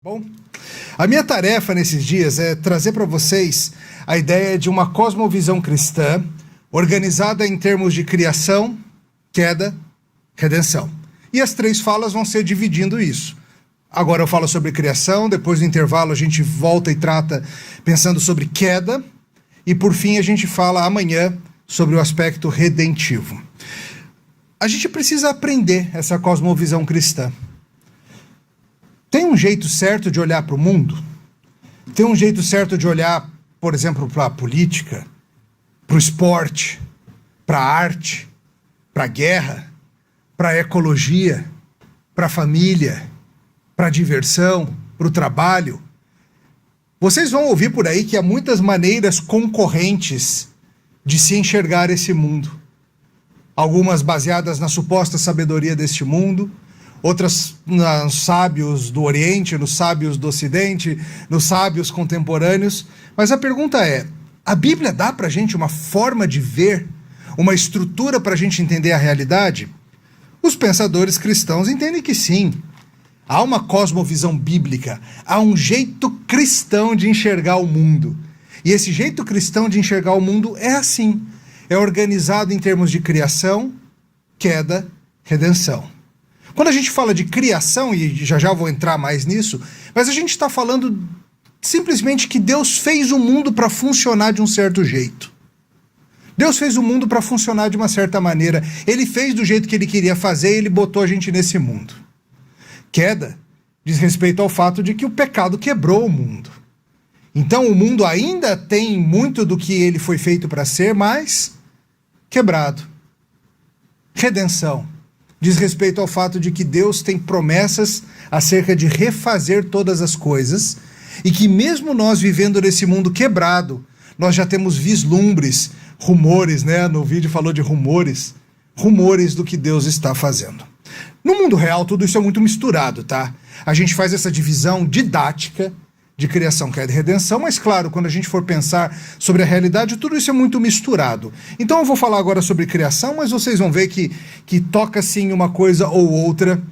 Bom, a minha tarefa nesses dias é trazer para vocês a ideia de uma cosmovisão cristã organizada em termos de criação, queda, redenção. E as três falas vão ser dividindo isso. Agora eu falo sobre criação, depois do intervalo a gente volta e trata pensando sobre queda, e por fim a gente fala amanhã sobre o aspecto redentivo. A gente precisa aprender essa cosmovisão cristã. Tem um jeito certo de olhar para o mundo? Tem um jeito certo de olhar, por exemplo, para a política, para o esporte, para a arte, para a guerra, para a ecologia, para a família, para a diversão, para o trabalho? Vocês vão ouvir por aí que há muitas maneiras concorrentes de se enxergar esse mundo. Algumas baseadas na suposta sabedoria deste mundo, outras nos sábios do Oriente, nos sábios do Ocidente, nos sábios contemporâneos. Mas a pergunta é, a Bíblia dá para a gente uma forma de ver, uma estrutura para a gente entender a realidade? Os pensadores cristãos entendem que sim. Há uma cosmovisão bíblica, há um jeito cristão de enxergar o mundo. E esse jeito cristão de enxergar o mundo é assim. É organizado em termos de criação, queda, redenção. Quando a gente fala de criação, e já vou entrar mais nisso, mas a gente está falando simplesmente que Deus fez o mundo para funcionar de um certo jeito. Deus fez o mundo para funcionar de uma certa maneira. Ele fez do jeito que ele queria fazer e ele botou a gente nesse mundo. Queda diz respeito ao fato de que o pecado quebrou o mundo. Então o mundo ainda tem muito do que ele foi feito para ser, mas quebrado. Redenção diz respeito ao fato de que Deus tem promessas acerca de refazer todas as coisas e que mesmo nós vivendo nesse mundo quebrado, nós já temos vislumbres, rumores, né? No vídeo falou de rumores do que Deus está fazendo. No mundo real tudo isso é muito misturado, tá? A gente faz essa divisão didática de criação, queda e redenção, mas claro, quando a gente for pensar sobre a realidade, tudo isso é muito misturado. Então eu vou falar agora sobre criação, mas vocês vão ver que toca sim uma coisa ou outra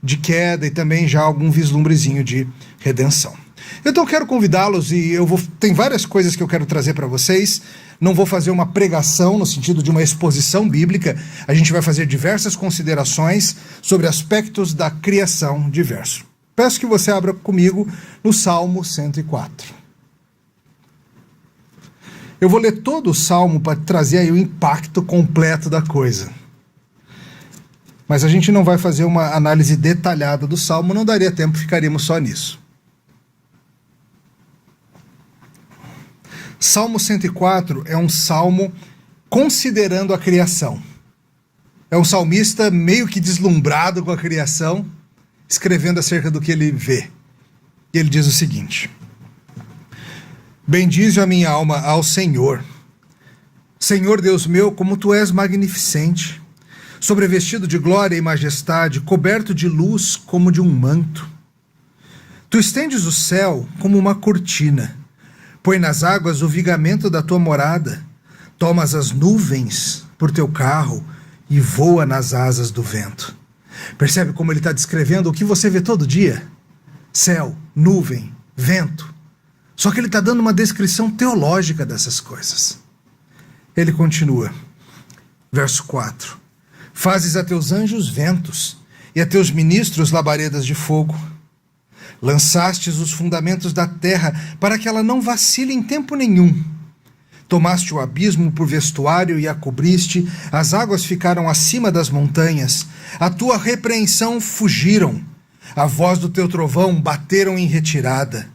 de queda e também já algum vislumbrezinho de redenção. Então eu quero convidá-los e tem várias coisas que eu quero trazer para vocês. Não vou fazer uma pregação no sentido de uma exposição bíblica, a gente vai fazer diversas considerações sobre aspectos da criação diversos. Peço que você abra comigo no Salmo 104. Eu vou ler todo o Salmo para trazer aí o impacto completo da coisa. Mas a gente não vai fazer uma análise detalhada do Salmo, não daria tempo, ficaríamos só nisso. Salmo 104 é um salmo considerando a criação. É um salmista meio que deslumbrado com a criação, escrevendo acerca do que ele vê. E ele diz o seguinte: bendize a minha alma ao Senhor. Senhor Deus meu, como tu és magnificente, sobrevestido de glória e majestade, coberto de luz como de um manto. Tu estendes o céu como uma cortina, põe nas águas o vigamento da tua morada, tomas as nuvens por teu carro e voa nas asas do vento. Percebe como ele está descrevendo o que você vê todo dia? Céu, nuvem, vento. Só que ele está dando uma descrição teológica dessas coisas. Ele continua, verso 4. Fazes a teus anjos ventos e a teus ministros labaredas de fogo. Lançastes os fundamentos da terra para que ela não vacile em tempo nenhum. Tomaste o abismo por vestuário e a cobriste, as águas ficaram acima das montanhas, a tua repreensão fugiram, a voz do teu trovão bateram em retirada.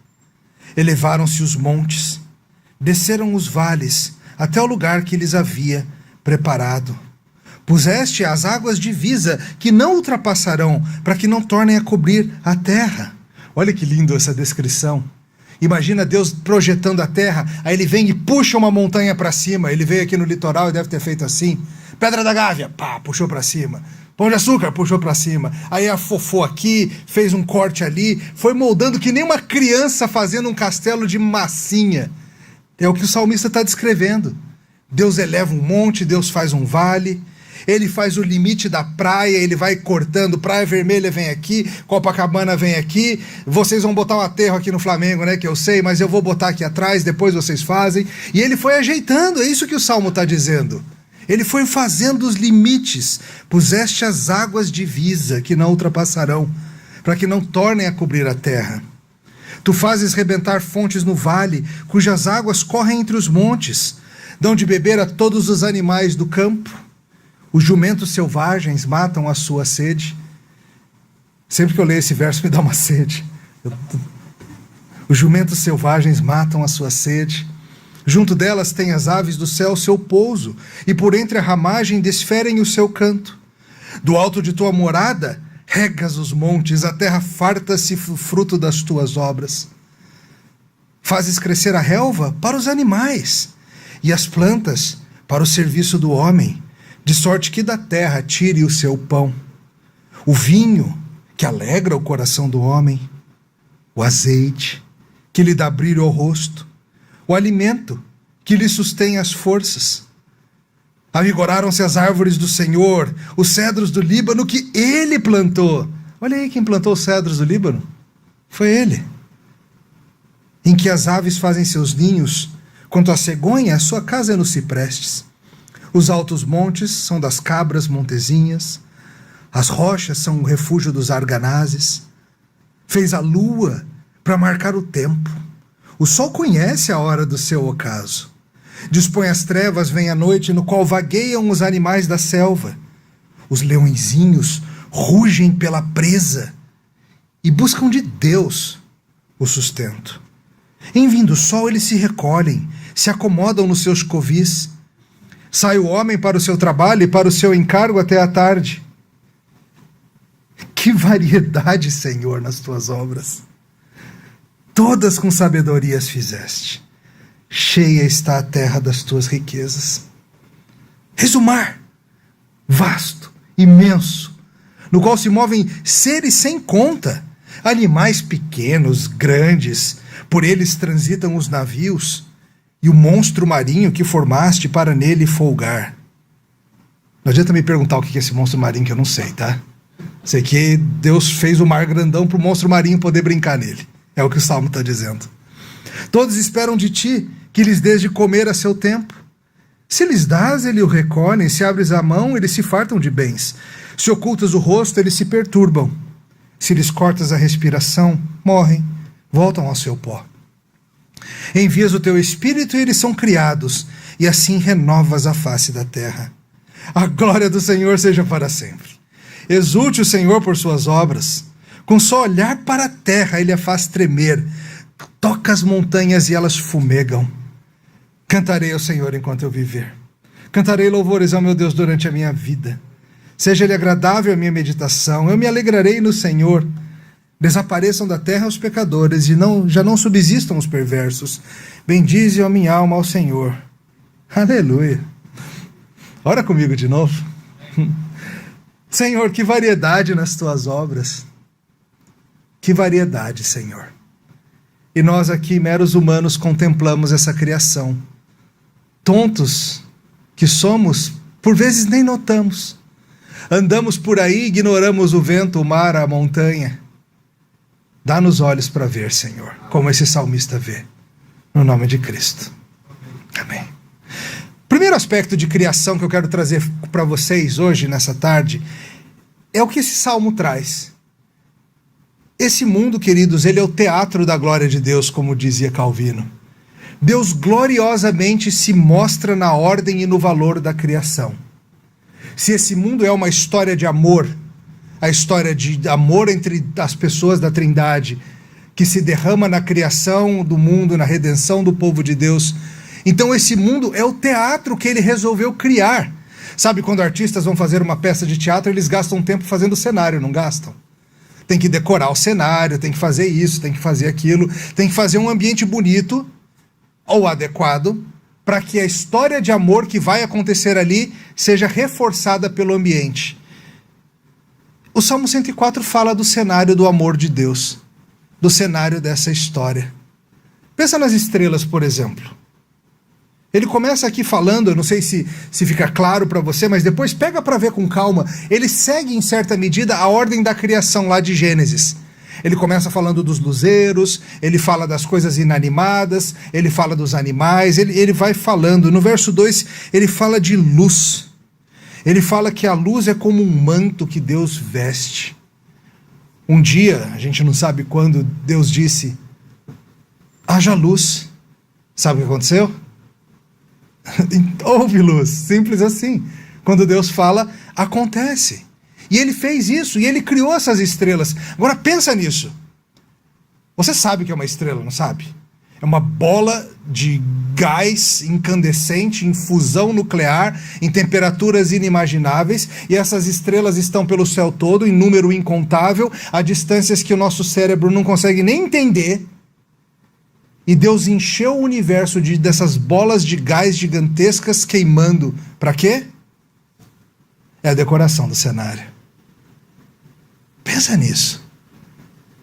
Elevaram-se os montes, desceram os vales, até o lugar que lhes havia preparado. Puseste as águas divisa, que não ultrapassarão, para que não tornem a cobrir a terra. Olha que lindo essa descrição. Imagina Deus projetando a terra, aí ele vem e puxa uma montanha para cima. Ele veio aqui no litoral e deve ter feito assim. Pedra da Gávea, pá, puxou para cima. Pão de açúcar, puxou para cima. Aí afofou aqui, fez um corte ali, foi moldando que nem uma criança fazendo um castelo de massinha. É o que o salmista está descrevendo. Deus eleva um monte, Deus faz um vale. ele faz o limite da praia, ele vai cortando, Praia Vermelha vem aqui, Copacabana vem aqui, vocês vão botar um aterro aqui no Flamengo, né, que eu sei, mas eu vou botar aqui atrás, depois vocês fazem. E ele foi ajeitando, é isso que o Salmo está dizendo. Ele foi fazendo os limites, puseste as águas divisa, que não ultrapassarão, para que não tornem a cobrir a terra. Tu fazes rebentar fontes no vale, cujas águas correm entre os montes, dão de beber a todos os animais do campo. Os jumentos selvagens matam a sua sede. Sempre que eu leio esse verso me dá uma sede. Os jumentos selvagens matam a sua sede. Junto delas tem as aves do céu seu pouso, e por entre a ramagem desferem o seu canto. Do alto de tua morada regas os montes, a terra farta-se fruto das tuas obras. Fazes crescer a relva para os animais, e as plantas para o serviço do homem, de sorte que da terra tire o seu pão. O vinho, que alegra o coração do homem, o azeite, que lhe dá brilho ao rosto, o alimento, que lhe sustém as forças. Avigoraram-se as árvores do Senhor, os cedros do Líbano que ele plantou. Olha aí quem plantou os cedros do Líbano. Foi ele. Em que as aves fazem seus ninhos, quanto à cegonha, a sua casa é nos ciprestes. Os altos montes são das cabras montezinhas, as rochas são o refúgio dos arganazes. Fez a lua para marcar o tempo. O sol conhece a hora do seu ocaso. Dispõe as trevas, vem a noite, no qual vagueiam os animais da selva. Os leõezinhos rugem pela presa e buscam de Deus o sustento. Em vindo o sol, eles se recolhem, se acomodam nos seus covis. Sai o homem para o seu trabalho e para o seu encargo até a tarde. Que variedade, Senhor, nas tuas obras! Todas com sabedoria as fizeste. Cheia está a terra das tuas riquezas. Eis o mar, vasto, imenso, no qual se movem seres sem conta, animais pequenos, grandes, por eles transitam os navios, e o monstro marinho que formaste para nele folgar. Não adianta me perguntar o que é esse monstro marinho que eu não sei, tá? Sei que Deus fez o mar grandão para o monstro marinho poder brincar nele. É o que o Salmo está dizendo. Todos esperam de ti que lhes dês de comer a seu tempo. Se lhes dás, eles o recolhem. Se abres a mão, eles se fartam de bens. Se ocultas o rosto, eles se perturbam. Se lhes cortas a respiração, morrem, voltam ao seu pó. Envias o teu espírito e eles são criados, e assim renovas a face da terra. A glória do Senhor seja para sempre. Exulte o Senhor por suas obras. Com só olhar para a terra, ele a faz tremer. Toca as montanhas e elas fumegam. Cantarei ao Senhor enquanto eu viver. Cantarei louvores ao meu Deus durante a minha vida. Seja-lhe agradável a minha meditação. Eu me alegrarei no Senhor. Desapareçam da terra os pecadores e já não subsistam os perversos. Bendize a minha alma ao Senhor. Aleluia. Ora comigo de novo. Senhor, que variedade nas tuas obras. Que variedade, Senhor. E nós aqui, meros humanos, contemplamos essa criação. Tontos que somos, por vezes nem notamos. Andamos por aí, ignoramos o vento, o mar, a montanha. Dá-nos olhos para ver, Senhor, como esse salmista vê. No nome de Cristo. Amém. Primeiro aspecto de criação que eu quero trazer para vocês hoje, nessa tarde, é o que esse salmo traz. Esse mundo, queridos, ele é o teatro da glória de Deus, como dizia Calvino. Deus gloriosamente se mostra na ordem e no valor da criação. Se esse mundo é uma história de amor, a história de amor entre as pessoas da Trindade, que se derrama na criação do mundo, na redenção do povo de Deus, então esse mundo é o teatro que ele resolveu criar. Sabe quando artistas vão fazer uma peça de teatro, eles gastam tempo fazendo o cenário, não gastam? Tem que decorar o cenário, tem que fazer isso, tem que fazer aquilo, tem que fazer um ambiente bonito ou adequado para que a história de amor que vai acontecer ali seja reforçada pelo ambiente. O Salmo 104 fala do cenário do amor de Deus, do cenário dessa história. Pensa nas estrelas, por exemplo. Ele começa aqui falando, eu não sei se fica claro para você, mas depois pega para ver com calma. Ele segue em certa medida a ordem da criação lá de Gênesis. Ele começa falando dos luzeiros, ele fala das coisas inanimadas, ele fala dos animais, ele vai falando. No verso 2, ele fala de luz. Ele fala que a luz é como um manto que Deus veste. Um dia, a gente não sabe quando, Deus disse, haja luz. Sabe o que aconteceu? Houve luz, simples assim. Quando Deus fala, acontece. E ele fez isso, e ele criou essas estrelas. Agora pensa nisso. Você sabe o que é uma estrela, não sabe? É uma bola de gás incandescente em fusão nuclear, em temperaturas inimagináveis, e essas estrelas estão pelo céu todo, em número incontável, a distâncias que o nosso cérebro não consegue nem entender. E Deus encheu o universo dessas bolas de gás gigantescas queimando. Para quê? É a decoração do cenário. Pensa nisso.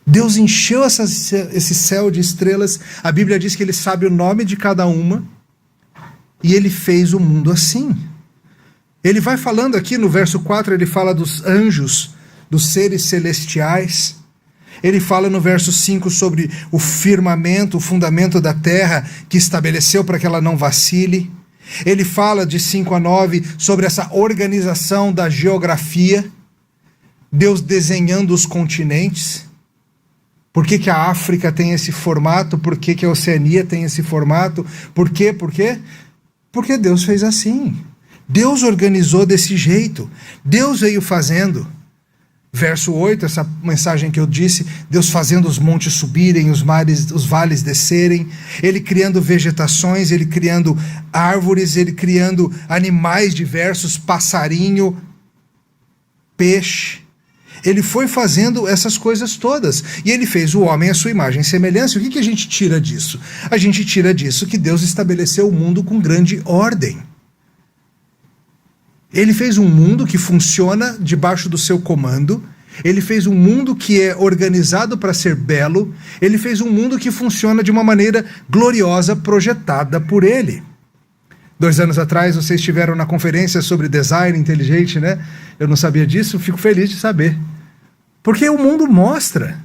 Deus encheu esse céu de estrelas. A Bíblia diz que ele sabe o nome de cada uma. E ele fez o mundo assim. Ele vai falando aqui no verso 4, ele fala dos anjos, dos seres celestiais. Ele fala no verso 5 sobre o firmamento, o fundamento da terra que estabeleceu para que ela não vacile. Ele fala de 5 a 9 sobre essa organização da geografia, Deus desenhando os continentes. Por que a África tem esse formato? Por que a Oceania tem esse formato? Por quê? Por quê? Porque Deus fez assim. Deus organizou desse jeito. Deus veio fazendo. Verso 8, essa mensagem que eu disse, Deus fazendo os montes subirem, os vales descerem, ele criando vegetações, ele criando árvores, ele criando animais diversos, passarinho, peixe. Ele foi fazendo essas coisas todas, e ele fez o homem à sua imagem e semelhança. O que a gente tira disso? A gente tira disso que Deus estabeleceu o mundo com grande ordem. Ele fez um mundo que funciona debaixo do seu comando. Ele fez um mundo que é organizado para ser belo. Ele fez um mundo que funciona de uma maneira gloriosa, projetada por ele. 2 anos atrás, vocês estiveram na conferência sobre design inteligente, né? Eu não sabia disso, fico feliz de saber. Porque o mundo mostra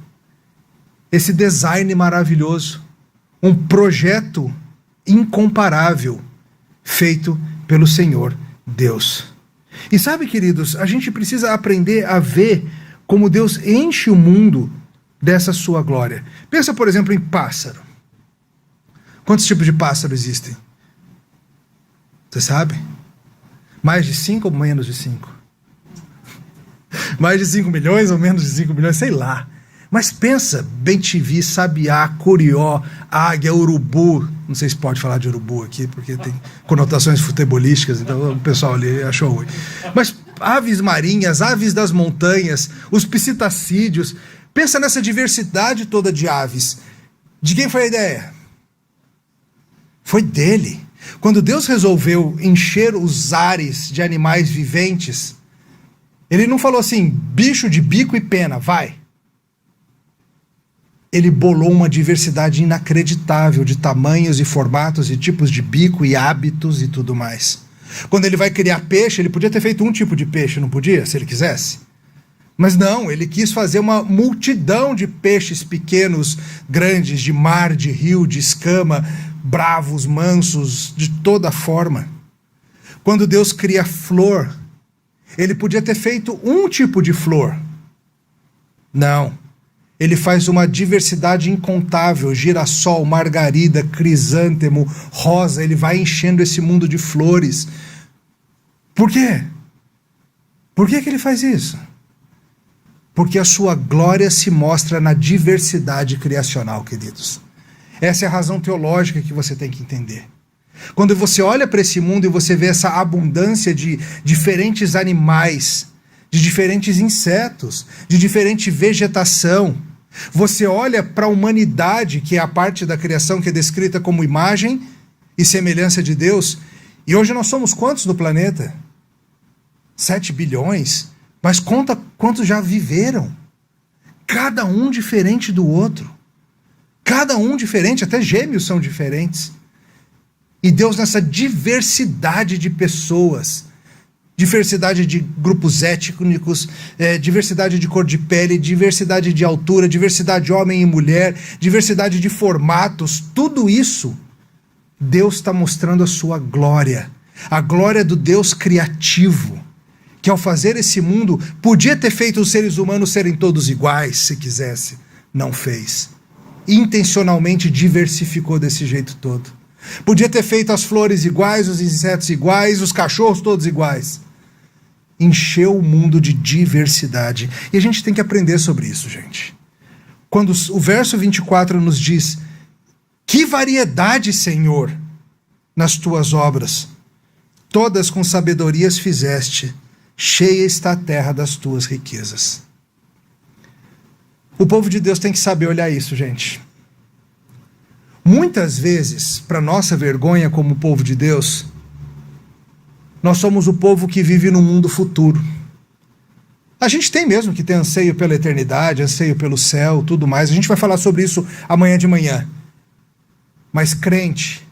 esse design maravilhoso. Um projeto incomparável, feito pelo Senhor Deus. E sabe, queridos, a gente precisa aprender a ver como Deus enche o mundo dessa sua glória. Pensa, por exemplo, em pássaro. Quantos tipos de pássaro existem? Você sabe? Mais de 5 ou menos de 5? Mais de 5 milhões ou menos de 5 milhões? Sei lá. Mas pensa, bem-te-vi, sabiá, curió, águia, urubu. Não sei se pode falar de urubu aqui, porque tem conotações futebolísticas, então o pessoal ali achou ruim. Mas aves marinhas, aves das montanhas, os psitacídeos. Pensa nessa diversidade toda de aves. De quem foi a ideia? Foi dele. Quando Deus resolveu encher os ares de animais viventes, ele não falou assim, bicho de bico e pena, vai. Ele bolou uma diversidade inacreditável de tamanhos e formatos e tipos de bico e hábitos e tudo mais. Quando ele vai criar peixe, ele podia ter feito um tipo de peixe, não podia, se ele quisesse? Mas não, ele quis fazer uma multidão de peixes pequenos, grandes, de mar, de rio, de escama, bravos, mansos, de toda forma. Quando Deus cria flor, ele podia ter feito um tipo de flor. Não. Ele faz uma diversidade incontável, girassol, margarida, crisântemo, rosa, ele vai enchendo esse mundo de flores. Por quê? Por que ele faz isso? Porque a sua glória se mostra na diversidade criacional, queridos. Essa é a razão teológica que você tem que entender. Quando você olha para esse mundo e você vê essa abundância de diferentes animais, de diferentes insetos, de diferente vegetação, você olha para a humanidade, que é a parte da criação que é descrita como imagem e semelhança de Deus, e hoje nós somos quantos no planeta? 7 bilhões, mas conta quantos já viveram, cada um diferente do outro, cada um diferente, até gêmeos são diferentes. E Deus nessa diversidade de pessoas, diversidade de grupos étnicos, diversidade de cor de pele, diversidade de altura, diversidade de homem e mulher, diversidade de formatos, tudo isso, Deus está mostrando a sua glória, a glória do Deus criativo, que ao fazer esse mundo, podia ter feito os seres humanos serem todos iguais, se quisesse, não fez. Intencionalmente diversificou desse jeito todo. Podia ter feito as flores iguais, os insetos iguais, os cachorros todos iguais. Encheu o mundo de diversidade. E a gente tem que aprender sobre isso, gente. Quando o verso 24 nos diz: que variedade, Senhor, nas tuas obras, todas com sabedorias fizeste, cheia está a terra das tuas riquezas. O povo de Deus tem que saber olhar isso, gente. Muitas vezes, para nossa vergonha como povo de Deus, nós somos o povo que vive no mundo futuro. A gente tem mesmo que ter anseio pela eternidade, anseio pelo céu, tudo mais. A gente vai falar sobre isso amanhã de manhã. Mas crente,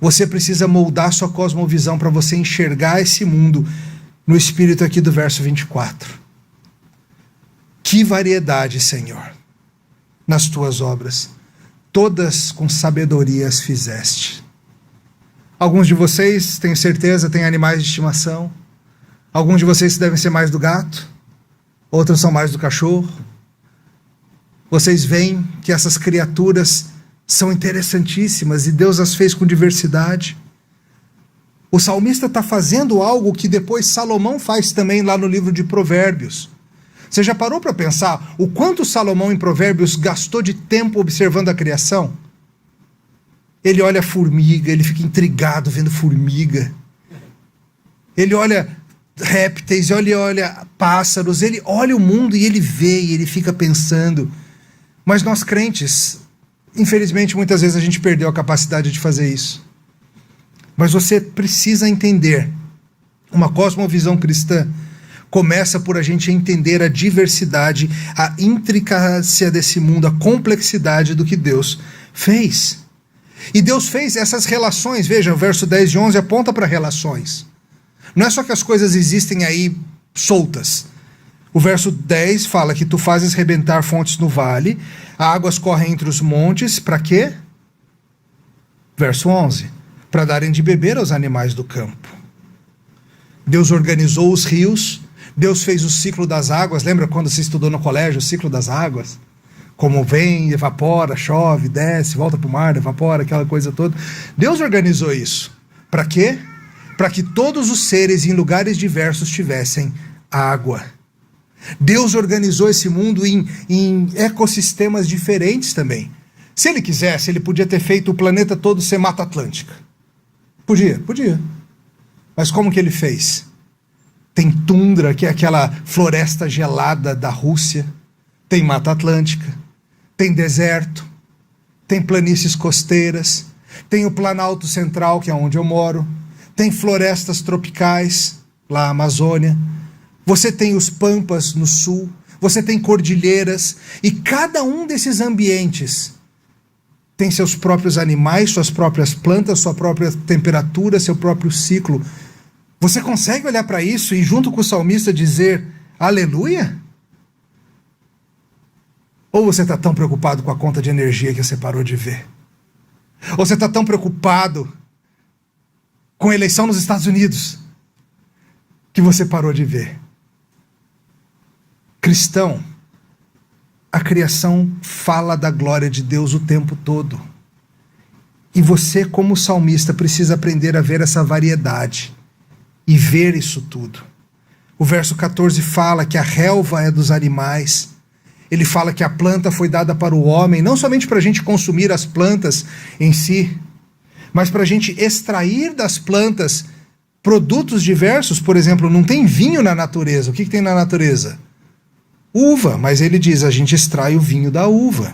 você precisa moldar sua cosmovisão para você enxergar esse mundo no espírito aqui do verso 24. Que variedade, Senhor, nas tuas obras, todas com sabedoria as fizeste. Alguns de vocês, tenho certeza, têm animais de estimação. Alguns de vocês devem ser mais do gato, outros são mais do cachorro. Vocês veem que essas criaturas são interessantíssimas e Deus as fez com diversidade. O salmista está fazendo algo que depois Salomão faz também lá no livro de Provérbios. Você já parou para pensar o quanto Salomão em Provérbios gastou de tempo observando a criação? Ele olha a formiga, ele fica intrigado vendo formiga. Ele olha répteis, ele olha pássaros, ele olha o mundo e ele vê e ele fica pensando. Mas nós crentes, infelizmente, muitas vezes a gente perdeu a capacidade de fazer isso. Mas você precisa entender. Uma cosmovisão cristã começa por a gente entender a diversidade, a intricácia desse mundo, a complexidade do que Deus fez. E Deus fez essas relações, veja, o verso 10 e 11 aponta para relações. Não é só que as coisas existem aí soltas. O verso 10 fala que tu fazes rebentar fontes no vale, águas correm entre os montes, para quê? Verso 11, para darem de beber aos animais do campo. Deus organizou os rios, Deus fez o ciclo das águas. Lembra quando você estudou no colégio o ciclo das águas? Como vem, evapora, chove, desce, volta para o mar, evapora, aquela coisa toda. Deus organizou isso. Para quê? Para que todos os seres em lugares diversos tivessem água. Deus organizou esse mundo em ecossistemas diferentes também. Se ele quisesse, ele podia ter feito o planeta todo ser Mata Atlântica. Podia. Mas como que ele fez? Tem tundra, que é aquela floresta gelada da Rússia. Tem Mata Atlântica. Tem deserto. Tem planícies costeiras. Tem o Planalto Central, que é onde eu moro. Tem florestas tropicais, lá na Amazônia. Você tem os pampas no sul. Você tem cordilheiras. E cada um desses ambientes tem seus próprios animais, suas próprias plantas, sua própria temperatura, seu próprio ciclo. Você consegue olhar para isso e junto com o salmista dizer aleluia? Ou você está tão preocupado com a conta de energia que você parou de ver? Ou você está tão preocupado com a eleição nos Estados Unidos que você parou de ver? Cristão, a criação fala da glória de Deus o tempo todo. E você, como salmista, precisa aprender a ver essa variedade e ver isso tudo. O verso 14 fala que a relva é dos animais. Ele fala que a planta foi dada para o homem, não somente para a gente consumir as plantas em si, mas para a gente extrair das plantas produtos diversos. Por exemplo, não tem vinho na natureza. O que tem na natureza? Uva, mas ele diz, a gente extrai o vinho da uva.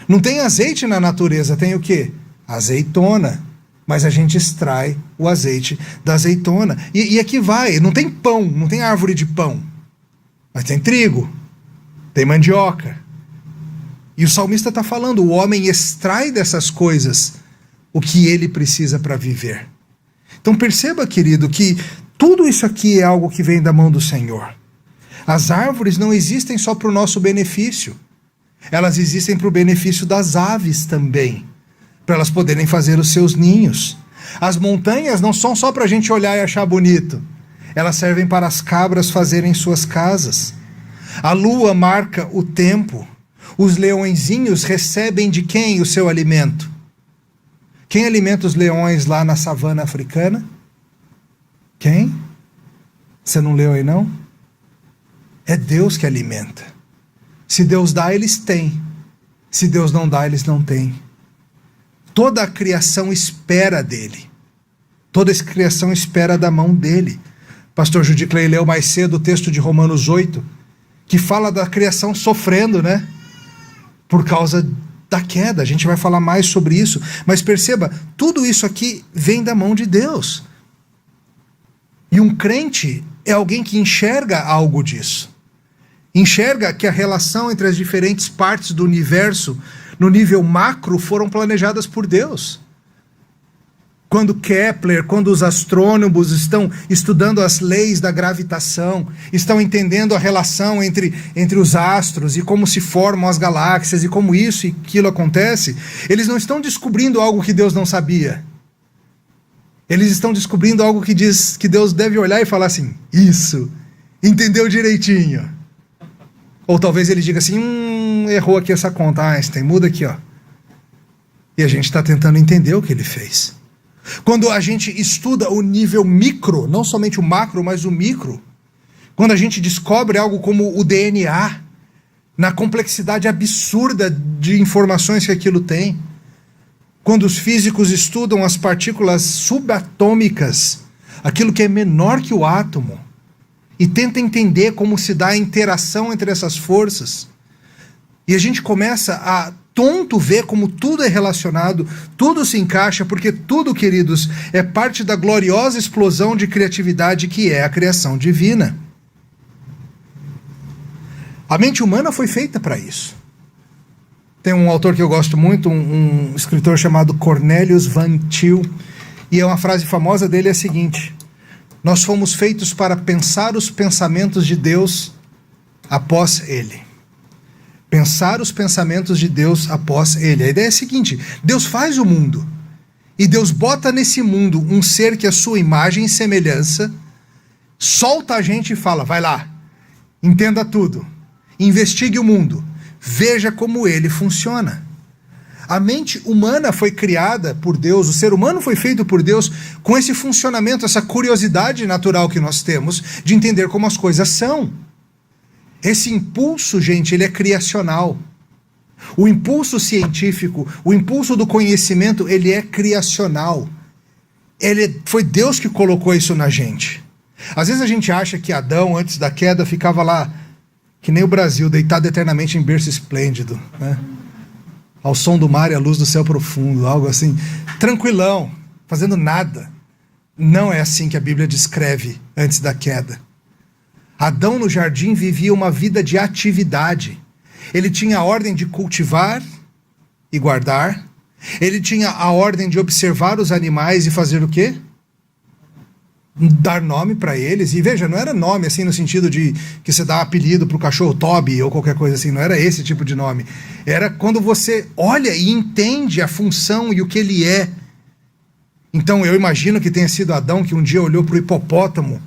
Não tem azeite na natureza, tem o quê? Azeitona, mas a gente extrai o azeite da azeitona. E aqui vai, não tem pão, não tem árvore de pão, mas tem trigo, tem mandioca. E o salmista está falando, o homem extrai dessas coisas o que ele precisa para viver. Então perceba, querido, que tudo isso aqui é algo que vem da mão do Senhor. As árvores não existem só para o nosso benefício. Elas existem para o benefício das aves também, para elas poderem fazer os seus ninhos. As montanhas não são só para a gente olhar e achar bonito. Elas servem para as cabras fazerem suas casas. A lua marca o tempo. Os leõezinhos recebem de quem o seu alimento? Quem alimenta os leões lá na savana africana? Quem? Você não leu aí não? É Deus que alimenta. Se Deus dá, eles têm. Se Deus não dá, eles não têm. Toda a criação espera dele. Toda a criação espera da mão dele. Pastor Judy Clay leu mais cedo o texto de Romanos 8, que fala da criação sofrendo, né? Por causa da queda. A gente vai falar mais sobre isso. Mas perceba, tudo isso aqui vem da mão de Deus. E um crente é alguém que enxerga algo disso. Enxerga que a relação entre as diferentes partes do universo, no nível macro, foram planejadas por Deus. Quando Kepler, quando os astrônomos estão estudando as leis da gravitação, estão entendendo a relação entre os astros e como se formam as galáxias e como isso e aquilo acontece, eles não estão descobrindo algo que Deus não sabia. Eles estão descobrindo algo que diz que Deus deve olhar e falar assim, isso, entendeu direitinho. Ou talvez ele diga assim, errou aqui essa conta, Einstein, muda aqui, ó. E a gente está tentando entender o que ele fez. Quando a gente estuda o nível micro, não somente o macro, mas o micro, quando a gente descobre algo como o DNA, na complexidade absurda de informações que aquilo tem, quando os físicos estudam as partículas subatômicas, aquilo que é menor que o átomo, e tenta entender como se dá a interação entre essas forças, e a gente começa a tonto ver como tudo é relacionado, tudo se encaixa, porque tudo, queridos, é parte da gloriosa explosão de criatividade que é a criação divina. A mente humana foi feita para isso. Tem um autor que eu gosto muito, um escritor chamado Cornelius Van Til, e uma frase famosa dele é a seguinte: nós fomos feitos para pensar os pensamentos de Deus após ele. Pensar os pensamentos de Deus após ele. A ideia é a seguinte: Deus faz o mundo, e Deus bota nesse mundo um ser que é a sua imagem e semelhança, solta a gente e fala, vai lá, entenda tudo, investigue o mundo, veja como ele funciona. A mente humana foi criada por Deus, o ser humano foi feito por Deus com esse funcionamento, essa curiosidade natural que nós temos de entender como as coisas são. Esse impulso, gente, ele é criacional. O impulso científico, o impulso do conhecimento, ele é criacional. Foi Deus que colocou isso na gente. Às vezes a gente acha que Adão, antes da queda, ficava lá, que nem o Brasil, deitado eternamente em berço esplêndido, né? Ao som do mar e à luz do céu profundo, algo assim, tranquilão, fazendo nada. Não é assim que a Bíblia descreve antes da queda. Adão no jardim vivia uma vida de atividade. Ele tinha a ordem de cultivar e guardar. Ele tinha a ordem de observar os animais e fazer o quê? Dar nome para eles. E veja, não era nome assim no sentido de que você dá apelido para o cachorro Toby ou qualquer coisa assim. Não era esse tipo de nome. Era quando você olha e entende a função e o que ele é. Então eu imagino que tenha sido Adão que um dia olhou para o hipopótamo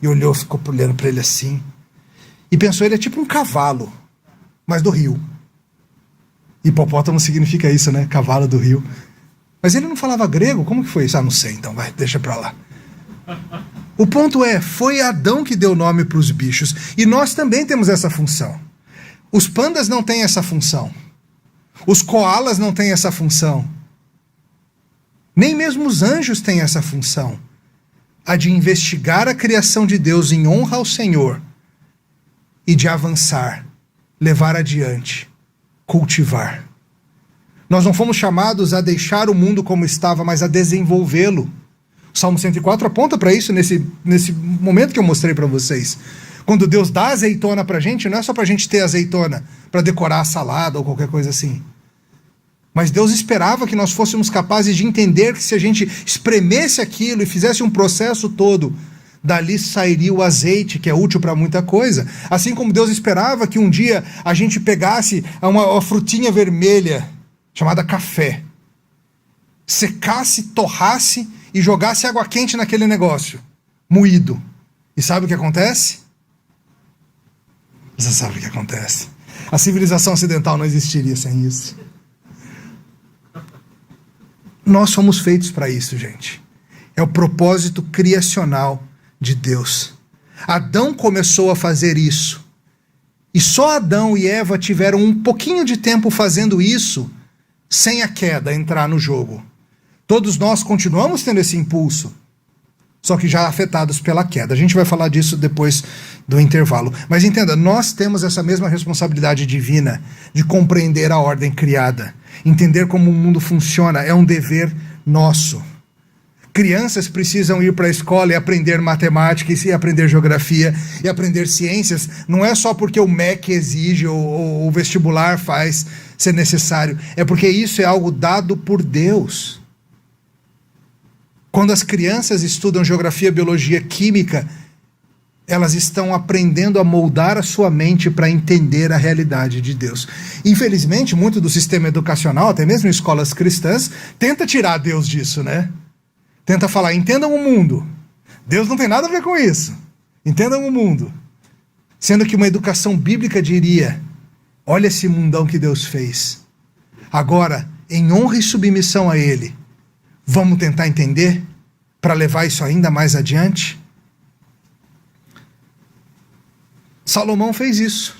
e olhou, ficou olhando para ele assim, e pensou, ele é tipo um cavalo, mas do rio. Hipopótamo significa isso, né? Cavalo do rio. Mas ele não falava grego? Como que foi isso? Ah, não sei, então vai, deixa pra lá. O ponto é, foi Adão que deu nome para os bichos, e nós também temos essa função. Os pandas não têm essa função. Os koalas não têm essa função. Nem mesmo os anjos têm essa função. A de investigar a criação de Deus em honra ao Senhor e de avançar, levar adiante, cultivar. Nós não fomos chamados a deixar o mundo como estava, mas a desenvolvê-lo. O Salmo 104 aponta para isso nesse momento que eu mostrei para vocês. Quando Deus dá azeitona para a gente, não é só para a gente ter azeitona, para decorar a salada ou qualquer coisa assim. Mas Deus esperava que nós fôssemos capazes de entender que se a gente espremesse aquilo e fizesse um processo todo, dali sairia o azeite, que é útil para muita coisa. Assim como Deus esperava que um dia a gente pegasse uma frutinha vermelha, chamada café, secasse, torrasse e jogasse água quente naquele negócio, moído. E sabe o que acontece? Você sabe o que acontece. A civilização ocidental não existiria sem isso. Nós somos feitos para isso, gente. É o propósito criacional de Deus. Adão começou a fazer isso. E só Adão e Eva tiveram um pouquinho de tempo fazendo isso sem a queda entrar no jogo. Todos nós continuamos tendo esse impulso, só que já afetados pela queda. A gente vai falar disso depois do intervalo. Mas entenda, nós temos essa mesma responsabilidade divina de compreender a ordem criada. Entender como o mundo funciona é um dever nosso. Crianças precisam ir para a escola e aprender matemática, e aprender geografia, e aprender ciências. Não é só porque o MEC exige ou o vestibular faz ser necessário. É porque isso é algo dado por Deus. Quando as crianças estudam geografia, biologia, química, elas estão aprendendo a moldar a sua mente para entender a realidade de Deus. Infelizmente, muito do sistema educacional, até mesmo em escolas cristãs, tenta tirar Deus disso, né? Tenta falar, entendam o mundo. Deus não tem nada a ver com isso. Entendam o mundo. Sendo que uma educação bíblica diria, olha esse mundão que Deus fez. Agora, em honra e submissão a Ele, vamos tentar entender para levar isso ainda mais adiante? Salomão fez isso.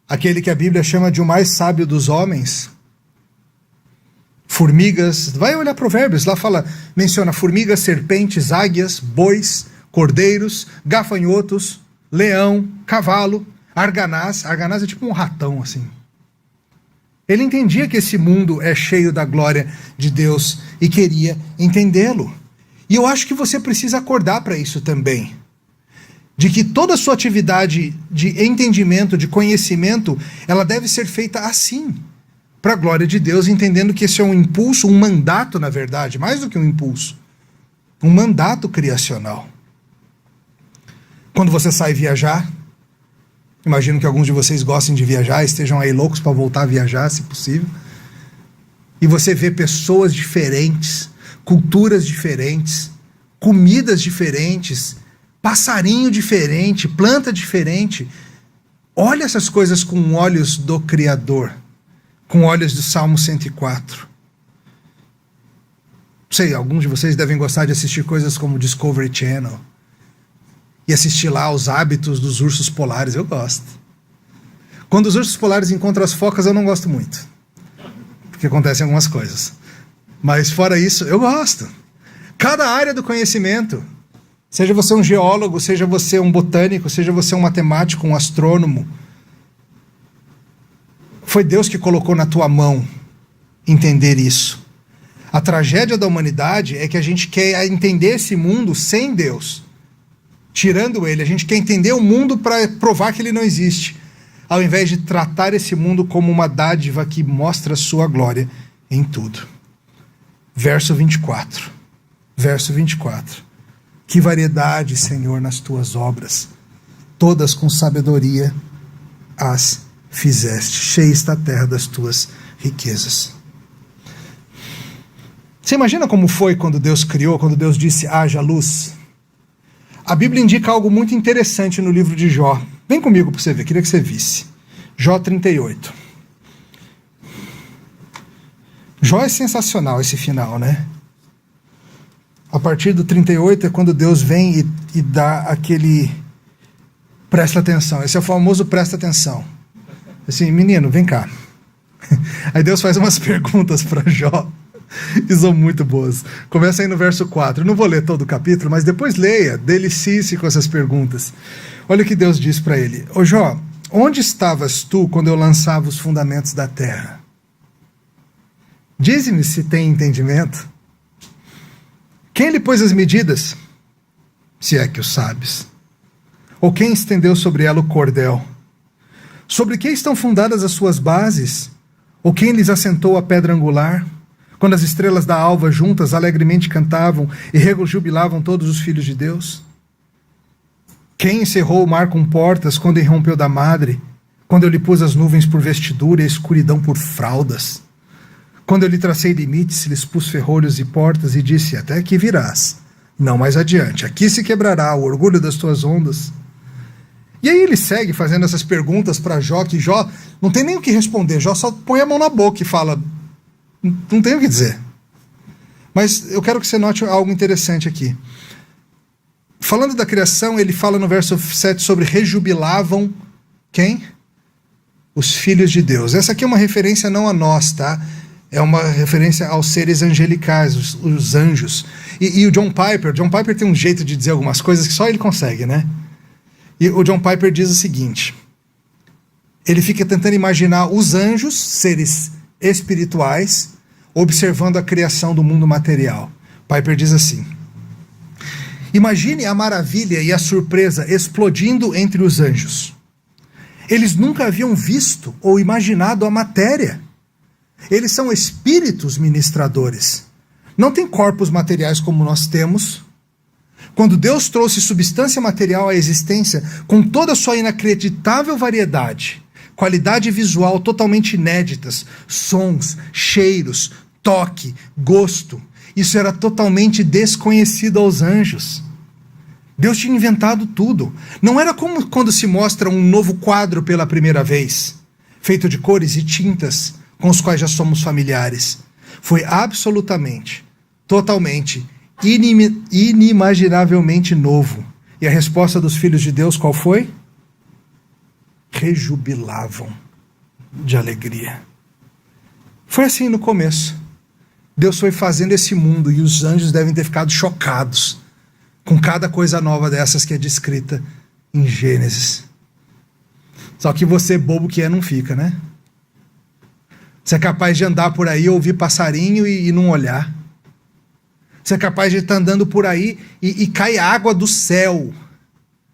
Aquele que a Bíblia chama de o mais sábio dos homens. Formigas, vai olhar Provérbios, lá menciona formigas, serpentes, águias, bois, cordeiros, gafanhotos, leão, cavalo, arganaz. Arganaz é tipo um ratão assim. Ele entendia que esse mundo é cheio da glória de Deus e queria entendê-lo. E eu acho que você precisa acordar para isso também. De que toda a sua atividade de entendimento, de conhecimento, ela deve ser feita assim, para a glória de Deus, entendendo que esse é um impulso, um mandato, na verdade, mais do que um impulso, um mandato criacional. Quando você sai viajar, imagino que alguns de vocês gostem de viajar, estejam aí loucos para voltar a viajar, se possível. E você vê pessoas diferentes, culturas diferentes, comidas diferentes, passarinho diferente, planta diferente. Olha essas coisas com olhos do Criador, com olhos do Salmo 104. Sei, alguns de vocês devem gostar de assistir coisas como Discovery Channel, e assistir lá os hábitos dos ursos polares. Eu gosto. Quando os ursos polares encontram as focas, eu não gosto muito, porque acontecem algumas coisas. Mas fora isso, eu gosto. Cada área do conhecimento, seja você um geólogo, seja você um botânico, seja você um matemático, um astrônomo, foi Deus que colocou na tua mão entender isso. A tragédia da humanidade é que a gente quer entender esse mundo sem Deus. Tirando ele, a gente quer entender o mundo para provar que ele não existe, ao invés de tratar esse mundo como uma dádiva que mostra a sua glória em tudo. Verso 24. Verso 24. Que variedade, Senhor, nas tuas obras, todas com sabedoria as fizeste. Cheia está a terra das tuas riquezas. Você imagina como foi quando Deus criou, quando Deus disse, haja luz? A Bíblia indica algo muito interessante no livro de Jó. Vem comigo para você ver, queria que você visse. Jó 38. Jó é sensacional esse final, né? A partir do 38 é quando Deus vem e dá aquele... Presta atenção, esse é o famoso presta atenção. Assim, menino, vem cá. Aí Deus faz umas perguntas para Jó, e são muito boas. Começa aí no verso 4. Eu não vou ler todo o capítulo, mas depois leia, delicie-se com essas perguntas. Olha o que Deus diz para ele. Ô Jó, onde estavas tu quando eu lançava os fundamentos da terra? Dize-me se tem entendimento. Quem lhe pôs as medidas? Se é que o sabes. Ou quem estendeu sobre ela o cordel? Sobre que estão fundadas as suas bases? Ou quem lhes assentou a pedra angular? Quando as estrelas da alva juntas alegremente cantavam e rejubilavam todos os filhos de Deus? Quem encerrou o mar com portas quando irrompeu da madre? Quando eu lhe pus as nuvens por vestidura e a escuridão por fraldas? Quando eu lhe tracei limites, lhes pus ferrolhos e portas e disse, até aqui virás, não mais adiante. Aqui se quebrará o orgulho das tuas ondas. E aí ele segue fazendo essas perguntas para Jó, que Jó não tem nem o que responder. Jó só põe a mão na boca e fala, não tem o que dizer. Mas eu quero que você note algo interessante aqui. Falando da criação, ele fala no verso 7 sobre rejubilavam quem? Os filhos de Deus. Essa aqui é uma referência não a nós, tá? É uma referência aos seres angelicais, os anjos. E o John Piper tem um jeito de dizer algumas coisas que só ele consegue, né? E o John Piper diz o seguinte, ele fica tentando imaginar os anjos, seres espirituais, observando a criação do mundo material. Piper diz assim, imagine a maravilha e a surpresa explodindo entre os anjos. Eles nunca haviam visto ou imaginado a matéria. Eles são espíritos ministradores. Não têm corpos materiais como nós temos. Quando Deus trouxe substância material à existência, com toda a sua inacreditável variedade, qualidade visual totalmente inéditas, sons, cheiros, toque, gosto, isso era totalmente desconhecido aos anjos. Deus tinha inventado tudo. Não era como quando se mostra um novo quadro pela primeira vez, feito de cores e tintas com os quais já somos familiares. Foi absolutamente, totalmente, inimaginavelmente novo. E a resposta dos filhos de Deus qual foi? Rejubilavam de alegria. Foi assim no começo. Deus foi fazendo esse mundo e os anjos devem ter ficado chocados com cada coisa nova dessas que é descrita em Gênesis. Só que você, bobo que é, não fica, né? Você é capaz de andar por aí, ouvir passarinho e não olhar. Você é capaz de estar andando por aí e cai água do céu.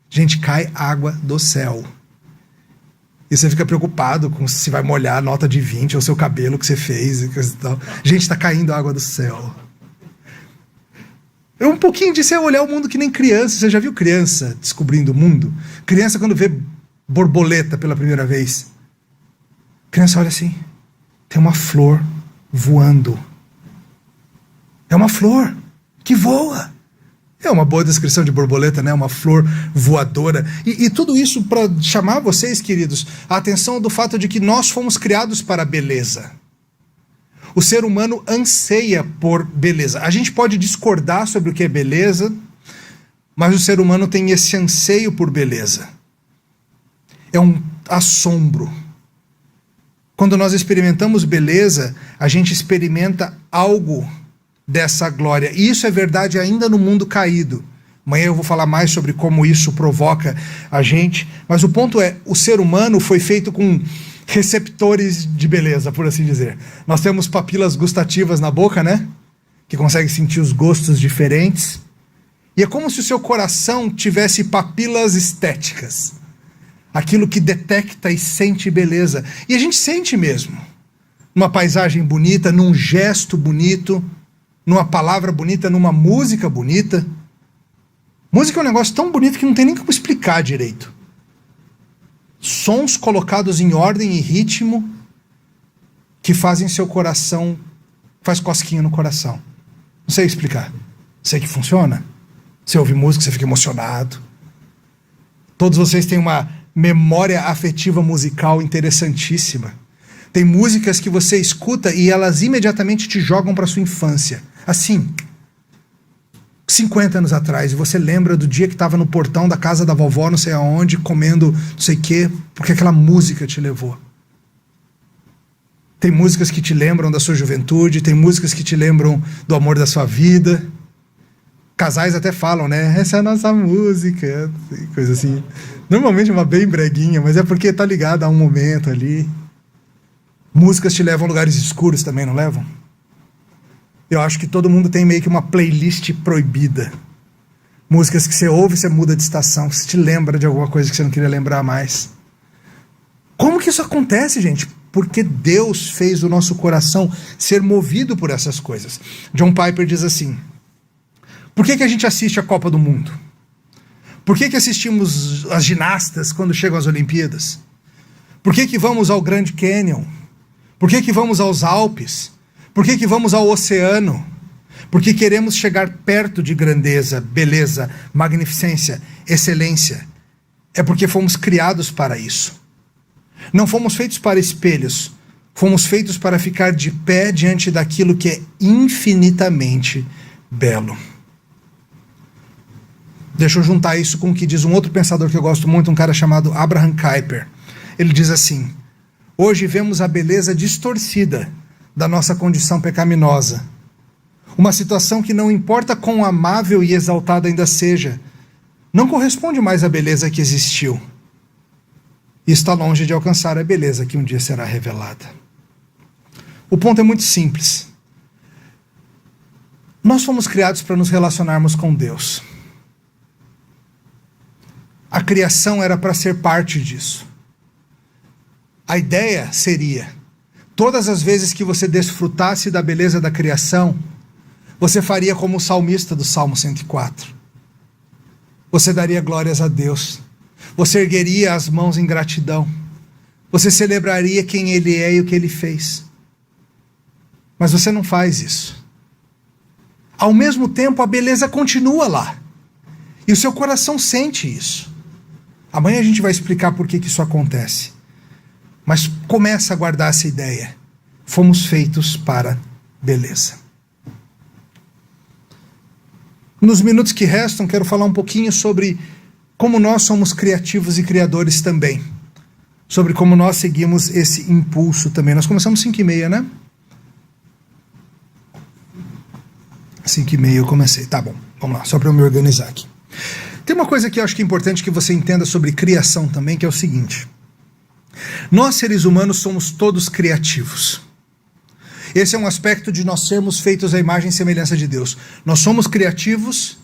Gente, cai água do céu. E você fica preocupado com se vai molhar a nota de 20 ou o seu cabelo que você fez e coisa e tal. Gente, está caindo água do céu. É um pouquinho disso é olhar o mundo que nem criança. Você já viu criança descobrindo o mundo? Criança quando vê borboleta pela primeira vez. Criança olha assim, tem uma flor voando. É uma flor que voa. É uma boa descrição de borboleta, né? Uma flor voadora. E tudo isso para chamar vocês, queridos, a atenção do fato de que nós fomos criados para a beleza. O ser humano anseia por beleza. A gente pode discordar sobre o que é beleza, mas o ser humano tem esse anseio por beleza. É um assombro. Quando nós experimentamos beleza, a gente experimenta algo dessa glória. E isso é verdade ainda no mundo caído. Amanhã eu vou falar mais sobre como isso provoca a gente. Mas o ponto é, o ser humano foi feito com receptores de beleza, por assim dizer. Nós temos papilas gustativas na boca, né? Que conseguem sentir os gostos diferentes. E é como se o seu coração tivesse papilas estéticas. Aquilo que detecta e sente beleza. E a gente sente mesmo. Numa paisagem bonita, num gesto bonito, numa palavra bonita, numa música bonita. Música é um negócio tão bonito que não tem nem como explicar direito. Sons colocados em ordem e ritmo que fazem seu coração, faz cosquinha no coração. Não sei explicar. Sei que funciona. Você ouve música, você fica emocionado. Todos vocês têm uma memória afetiva musical interessantíssima. Tem músicas que você escuta e elas imediatamente te jogam para sua infância. Assim, 50 anos atrás, e você lembra do dia que estava no portão da casa da vovó, não sei aonde, comendo não sei o quê, porque aquela música te levou. Tem músicas que te lembram da sua juventude, tem músicas que te lembram do amor da sua vida. Casais até falam, né? Essa é a nossa música, coisa assim. Normalmente é uma bem breguinha, mas é porque tá ligado a um momento ali. Músicas te levam a lugares escuros também, não levam? Eu acho que todo mundo tem meio que uma playlist proibida. Músicas que você ouve, você muda de estação, você te lembra de alguma coisa que você não queria lembrar mais. Como que isso acontece, gente? porque Deus fez o nosso coração ser movido por essas coisas. John Piper diz assim: por que a gente assiste a Copa do Mundo? Por que assistimos as ginastas quando chegam as Olimpíadas? Por que vamos ao Grand Canyon? Por que vamos aos Alpes? Por que vamos ao oceano? Porque queremos chegar perto de grandeza, beleza, magnificência, excelência. É porque fomos criados para isso. Não fomos feitos para espelhos. Fomos feitos para ficar de pé diante daquilo que é infinitamente belo. Deixa eu juntar isso com o que diz um outro pensador que eu gosto muito, um cara chamado Abraham Kuyper. Ele diz assim: hoje vemos a beleza distorcida da nossa condição pecaminosa. Uma situação que, não importa quão amável e exaltada ainda seja, não corresponde mais à beleza que existiu. E está longe de alcançar a beleza que um dia será revelada. O ponto é muito simples. Nós fomos criados para nos relacionarmos com Deus. A criação era para ser parte disso. A ideia seria, todas as vezes que você desfrutasse da beleza da criação, você faria como o salmista do Salmo 104. Você daria glórias a Deus. Você ergueria as mãos em gratidão. Você celebraria quem Ele é e o que Ele fez. Mas você não faz isso. Ao mesmo tempo, a beleza continua lá. E o seu coração sente isso. Amanhã a gente vai explicar por que isso acontece. Mas começa a guardar essa ideia. Fomos feitos para beleza. Nos minutos que restam, quero falar um pouquinho sobre como nós somos criativos e criadores também. Sobre como nós seguimos esse impulso também. Nós começamos 5h30, né? 5h30 eu comecei. Tá bom, vamos lá, só para eu me organizar aqui. Tem uma coisa que eu acho que é importante que você entenda sobre criação também, que é o seguinte. Nós, seres humanos, somos todos criativos. Esse é um aspecto de nós sermos feitos à imagem e semelhança de Deus. Nós somos criativos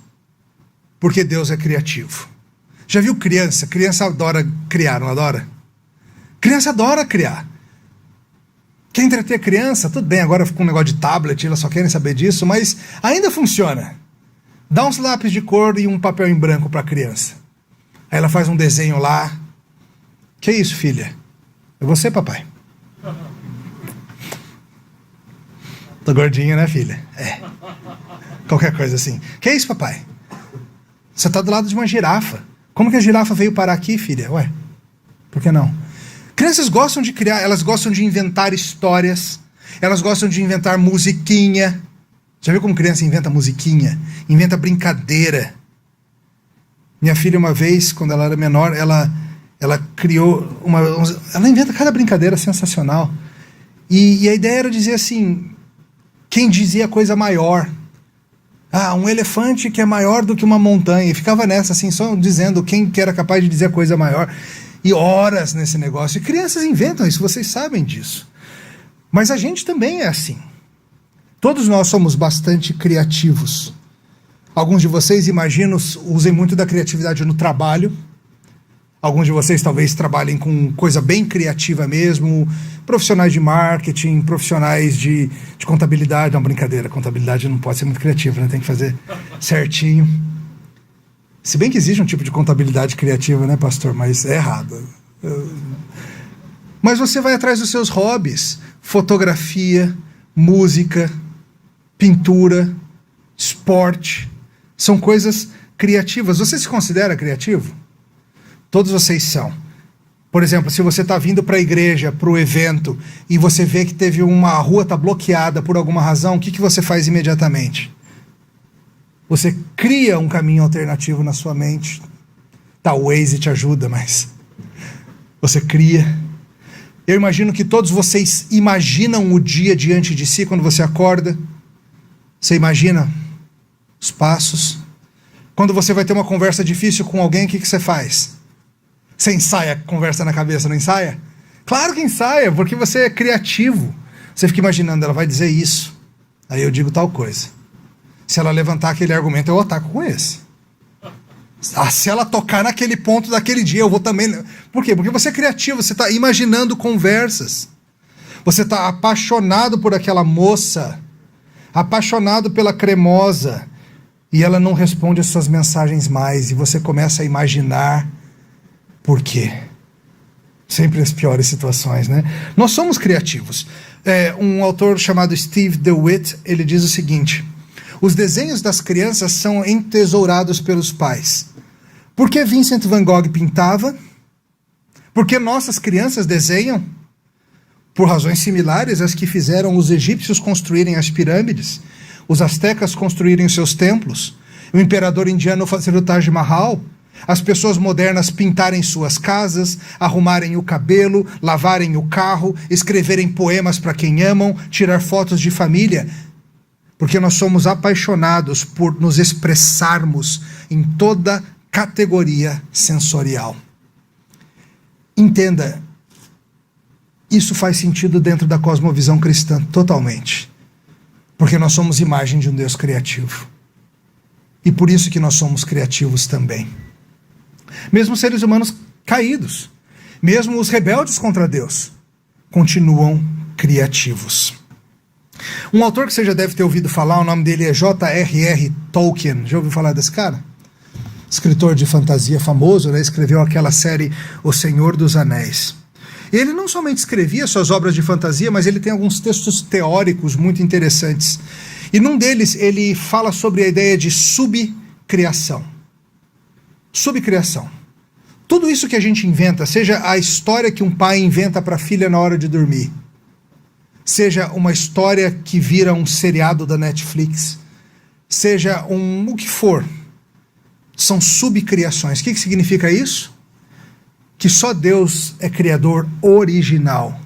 porque Deus é criativo. Já viu criança? Criança adora criar, não adora? Criança adora criar. Quer entreter a criança? Tudo bem, agora com um negócio de tablet, elas só querem saber disso, mas ainda funciona. Dá uns lápis de cor e um papel em branco para a criança. Aí ela faz um desenho lá. Que isso, filha? É você, papai? Tô gordinho, né, filha? É. Qualquer coisa assim. Que isso, papai? Você tá do lado de uma girafa. Como que a girafa veio parar aqui, filha? Ué, por que não? Crianças gostam de criar, elas gostam de inventar histórias, elas gostam de inventar musiquinha. Já viu como criança inventa musiquinha? Inventa brincadeira. Minha filha, uma vez, quando ela era menor, ela criou ela inventa cada brincadeira sensacional. E a ideia era dizer assim, quem dizia coisa maior. Ah, um elefante que é maior do que uma montanha. E ficava nessa, assim, só dizendo quem que era capaz de dizer coisa maior. E horas nesse negócio. E crianças inventam isso, vocês sabem disso. Mas a gente também é assim. Todos nós somos bastante criativos. Alguns de vocês, imagino, usem muito da criatividade no trabalho. Alguns de vocês talvez trabalhem com coisa bem criativa mesmo, profissionais de marketing, profissionais de contabilidade. Não, brincadeira, contabilidade não pode ser muito criativa, né? Tem que fazer certinho. Se bem que existe um tipo de contabilidade criativa, né, pastor? Mas é errado. Mas você vai atrás dos seus hobbies. Fotografia, música, pintura, esporte. São coisas criativas. Você se considera criativo? Todos vocês são. Por exemplo, se você está vindo para a igreja, para o evento, e você vê que teve uma rua está bloqueada por alguma razão, o que você faz imediatamente? Você cria um caminho alternativo na sua mente. Tá, o Waze te ajuda, mas você cria. Eu imagino que todos vocês imaginam o dia diante de si quando você acorda. Você imagina os passos. Quando você vai ter uma conversa difícil com alguém, o que você faz? Você ensaia a conversa na cabeça, não ensaia? Claro que ensaia, porque você é criativo. Você fica imaginando, ela vai dizer isso. Aí eu digo tal coisa. Se ela levantar aquele argumento, eu ataco com esse. Se ela tocar naquele ponto daquele dia, eu vou também... Por quê? Porque você é criativo, você está imaginando conversas. Você está apaixonado por aquela moça, apaixonado pela cremosa, e ela não responde as suas mensagens mais, e você começa a imaginar por quê. Sempre as piores situações, né? Nós somos criativos. Um autor chamado Steve DeWitt, ele diz o seguinte: os desenhos das crianças são entesourados pelos pais. Por que Vincent van Gogh pintava? Por que nossas crianças desenham? Por razões similares às que fizeram os egípcios construírem as pirâmides, os astecas construírem os seus templos, o imperador indiano fazer o Taj Mahal, as pessoas modernas pintarem suas casas, arrumarem o cabelo, lavarem o carro, escreverem poemas para quem amam, tirar fotos de família, porque nós somos apaixonados por nos expressarmos em toda categoria sensorial. Entenda, isso faz sentido dentro da cosmovisão cristã totalmente, porque nós somos imagem de um Deus criativo, e por isso que nós somos criativos também. Mesmo seres humanos caídos, mesmo os rebeldes contra Deus, continuam criativos. Um autor que você já deve ter ouvido falar, o nome dele é J.R.R. Tolkien. Já ouviu falar desse cara? Escritor de fantasia famoso, né? Escreveu aquela série O Senhor dos Anéis. Ele não somente escrevia suas obras de fantasia, mas ele tem alguns textos teóricos muito interessantes. E num deles ele fala sobre a ideia de subcriação. Subcriação. Tudo isso que a gente inventa, seja a história que um pai inventa para a filha na hora de dormir, seja uma história que vira um seriado da Netflix, seja o que for, são subcriações. O que significa isso? Que só Deus é criador original.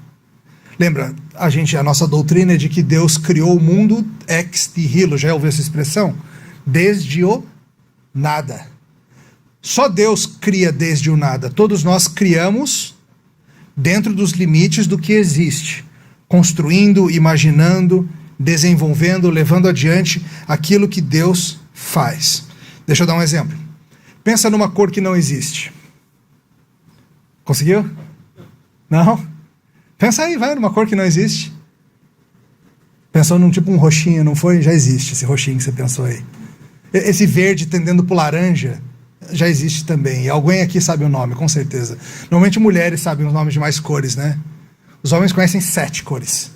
Lembra, a nossa doutrina é de que Deus criou o mundo ex nihilo. Já ouviu essa expressão? Desde o nada. Só Deus cria desde o nada. Todos nós criamos dentro dos limites do que existe, construindo, imaginando, desenvolvendo, levando adiante aquilo que Deus faz. Deixa eu dar um exemplo. Pensa numa cor que não existe. Conseguiu? Não? Pensa aí, vai, numa cor que não existe. Pensou num tipo um roxinho, não foi? Já existe esse roxinho que você pensou aí. Esse verde tendendo pro laranja já existe também. E alguém aqui sabe o nome, com certeza. Normalmente mulheres sabem os nomes de mais cores, né? Os homens conhecem 7 cores.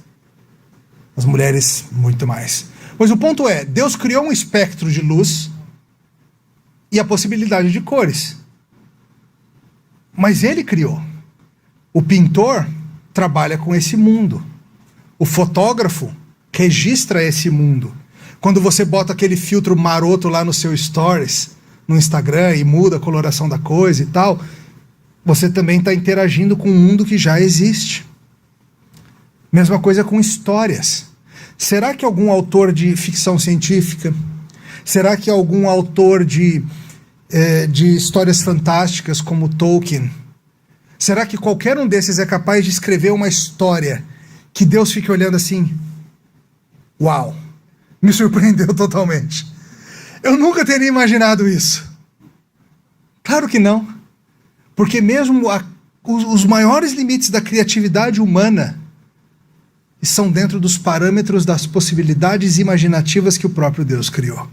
As mulheres, muito mais. Pois o ponto é, Deus criou um espectro de luz e a possibilidade de cores. Mas ele criou. O pintor trabalha com esse mundo. O fotógrafo registra esse mundo. Quando você bota aquele filtro maroto lá no seu stories, no Instagram, e muda a coloração da coisa e tal, você também está interagindo com um mundo que já existe. Mesma coisa com histórias. Será que algum autor de ficção científica, será que algum autor de histórias fantásticas como Tolkien, será que qualquer um desses é capaz de escrever uma história que Deus fique olhando assim, uau, me surpreendeu totalmente. Eu nunca teria imaginado isso. Claro que não. Porque mesmo os maiores limites da criatividade humana são dentro dos parâmetros das possibilidades imaginativas que o próprio Deus criou.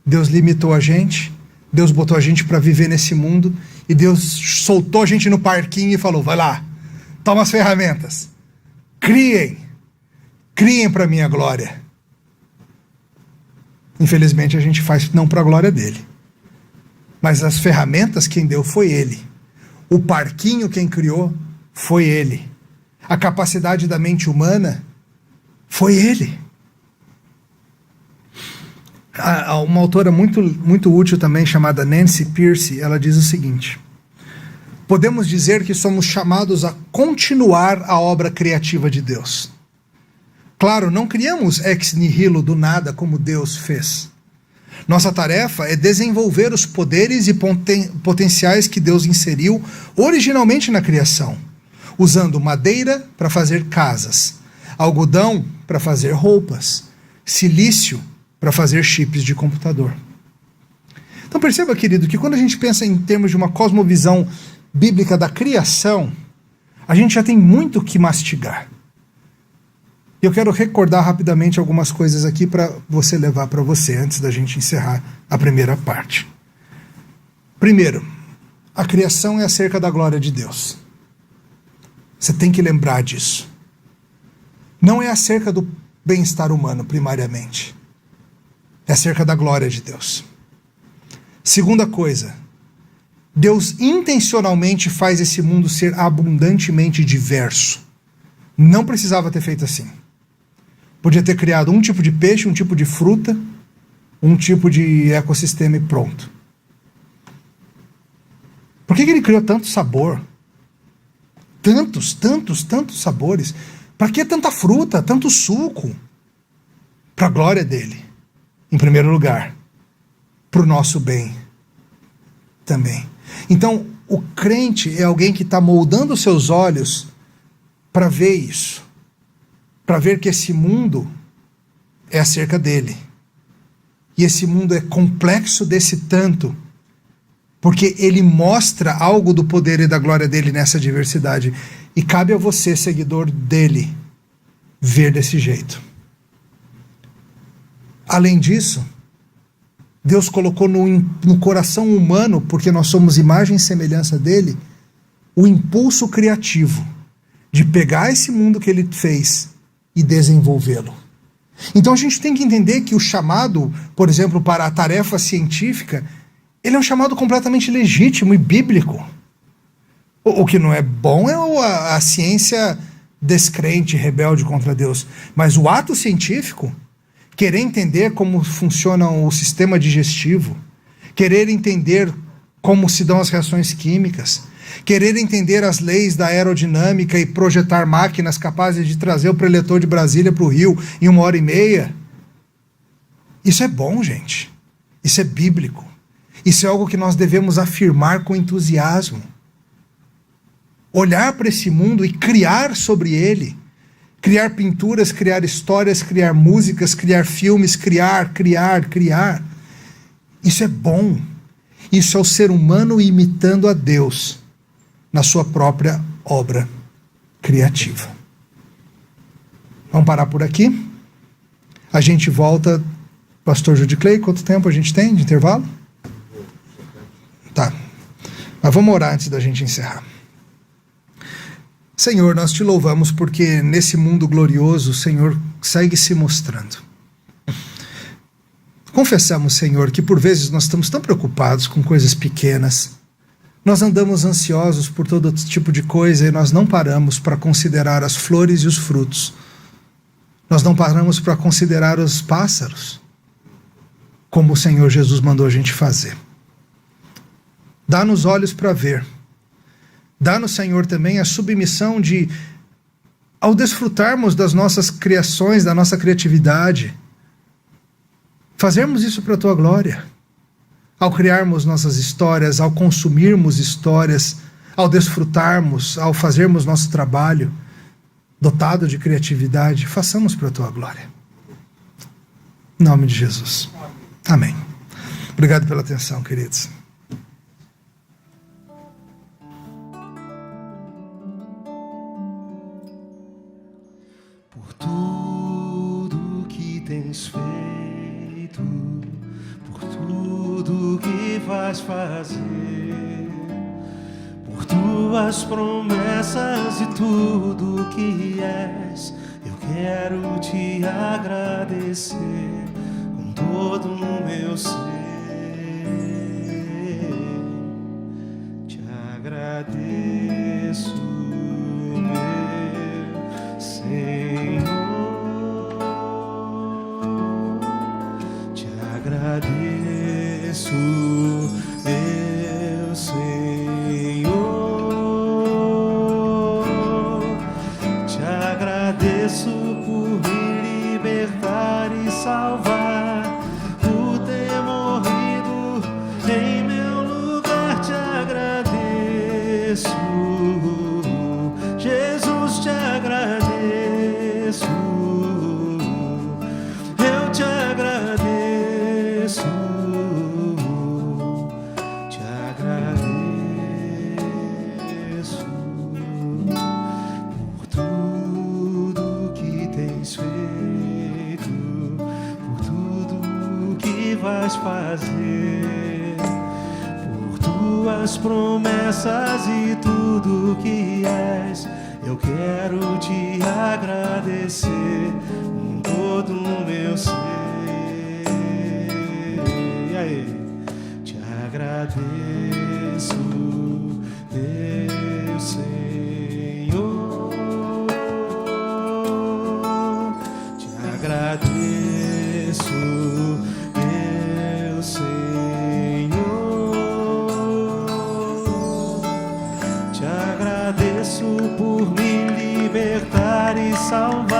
Deus limitou a gente, Deus botou a gente para viver nesse mundo, e Deus soltou a gente no parquinho e falou, vai lá, toma as ferramentas, criem para minha glória. Infelizmente a gente faz não para a glória dele. Mas as ferramentas quem deu foi ele. O parquinho quem criou foi ele. A capacidade da mente humana foi ele. Uma autora muito útil também, chamada Nancy Pearcey, ela diz o seguinte: podemos dizer que somos chamados a continuar a obra criativa de Deus. Claro, não criamos ex nihilo do nada como Deus fez. Nossa tarefa é desenvolver os poderes e potenciais que Deus inseriu originalmente na criação, usando madeira para fazer casas, algodão para fazer roupas, silício para fazer chips de computador. Então perceba, querido, que quando a gente pensa em termos de uma cosmovisão bíblica da criação, a gente já tem muito que mastigar. E eu quero recordar rapidamente algumas coisas aqui para você levar para você, antes da gente encerrar a primeira parte. Primeiro, a criação é acerca da glória de Deus. Você tem que lembrar disso. Não é acerca do bem-estar humano, primariamente. É acerca da glória de Deus. Segunda coisa, Deus intencionalmente faz esse mundo ser abundantemente diverso. Não precisava ter feito assim. Podia ter criado um tipo de peixe, um tipo de fruta, um tipo de ecossistema e pronto. Por que ele criou tanto sabor? Tantos sabores. Para que tanta fruta, tanto suco? Para a glória dele, em primeiro lugar. Para o nosso bem também. Então, o crente é alguém que está moldando os seus olhos para ver isso. Para ver que esse mundo é acerca dele. E esse mundo é complexo desse tanto, porque ele mostra algo do poder e da glória dele nessa diversidade. E cabe a você, seguidor dele, ver desse jeito. Além disso, Deus colocou no coração humano, porque nós somos imagem e semelhança dele, o impulso criativo de pegar esse mundo que ele fez e desenvolvê-lo. Então a gente tem que entender que o chamado, por exemplo, para a tarefa científica, ele é um chamado completamente legítimo e bíblico. O que não é bom é a ciência descrente, rebelde contra Deus. Mas o ato científico, querer entender como funciona o sistema digestivo, querer entender como se dão as reações químicas, querer entender as leis da aerodinâmica e projetar máquinas capazes de trazer o preletor de Brasília para o Rio em 1h30. Isso é bom, gente. Isso é bíblico. Isso é algo que nós devemos afirmar com entusiasmo. Olhar para esse mundo e criar sobre ele. Criar pinturas, criar histórias, criar músicas, criar filmes, criar. Isso é bom. Isso é o ser humano imitando a Deus na sua própria obra criativa. Vamos parar por aqui? A gente volta. Pastor Judy Clay, quanto tempo a gente tem de intervalo? Tá. Mas vamos orar antes da gente encerrar. Senhor, nós te louvamos porque nesse mundo glorioso o Senhor segue se mostrando. Confessamos, Senhor, que por vezes nós estamos tão preocupados com coisas pequenas. Nós andamos ansiosos por todo tipo de coisa e nós não paramos para considerar as flores e os frutos. Nós não paramos para considerar os pássaros, como o Senhor Jesus mandou a gente fazer. Dá-nos olhos para ver. Dá-nos, Senhor, também a submissão de, ao desfrutarmos das nossas criações, da nossa criatividade, fazermos isso para a Tua glória. Ao criarmos nossas histórias, ao consumirmos histórias, ao desfrutarmos, ao fazermos nosso trabalho dotado de criatividade, façamos para a Tua glória. Em nome de Jesus. Amém. Obrigado pela atenção, queridos. Por tudo que tens feito, por tudo que vais fazer, por tuas promessas e tudo que és, eu quero te agradecer com todo o meu ser. Te agradeço, meu Senhor. Te agradeço, meu Senhor. Te agradeço por me libertar e salvar, por ter morrido em meu lugar. Te agradeço, fazer, por tuas promessas e tudo que és. Eu quero te agradecer com todo o meu ser. E aí? Te agradeço, Deus Senhor. Te agradeço, Deus Senhor. Te agradeço por me libertar e salvar.